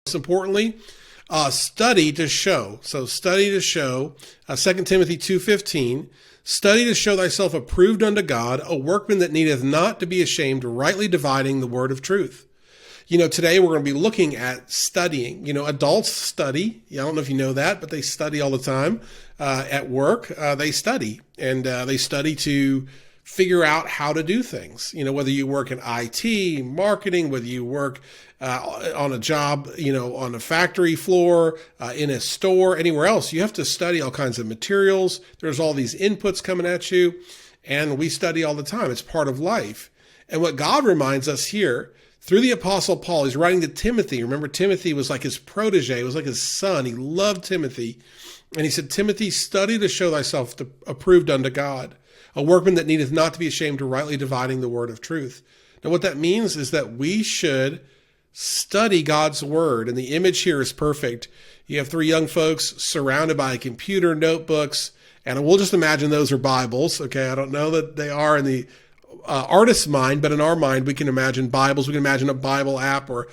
Most importantly, study to show. So study to show, 2 Timothy 2:15, study to show thyself approved unto God, a workman that needeth not to be ashamed, rightly dividing the word of truth. Today we're going to be looking at studying. Adults study. I don't know if you know that, but they study all the time. At work, they study, and they study to figure out how to do things. Whether you work in IT, marketing, whether you work on a job, on a factory floor, in a store, anywhere else, you have to study all kinds of materials. There's all these inputs coming at you, and we study all the time. It's part of life. And what God reminds us here through the Apostle Paul, he's writing to Timothy. Remember, Timothy was like his protege. It was like his son. He loved Timothy. And he said, Timothy, study to show thyself approved unto God, a workman that needeth not to be ashamed, to rightly dividing the word of truth. Now, what that means is that we should study God's word. And the image here is perfect. You have three young folks surrounded by a computer, notebooks, and we'll just imagine those are Bibles. Okay, I don't know that they are in the artist's mind, but in our mind, we can imagine Bibles. We can imagine a Bible app or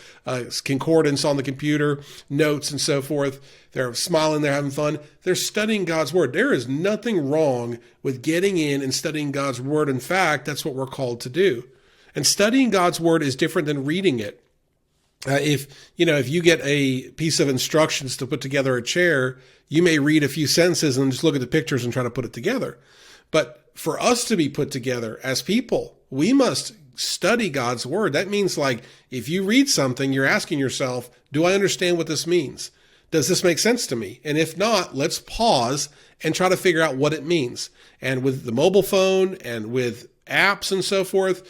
concordance on the computer, notes and so forth. They're smiling, they're having fun. They're studying God's word. There is nothing wrong with getting in and studying God's word. In fact, that's what we're called to do. And studying God's word is different than reading it. If you get a piece of instructions to put together a chair, you may read a few sentences and just look at the pictures and try to put it together. But for us to be put together as people, we must study God's word. That means, like, if you read something, you're asking yourself, do I understand what this means? Does this make sense to me? And if not, let's pause and try to figure out what it means. And with the mobile phone and with apps and so forth,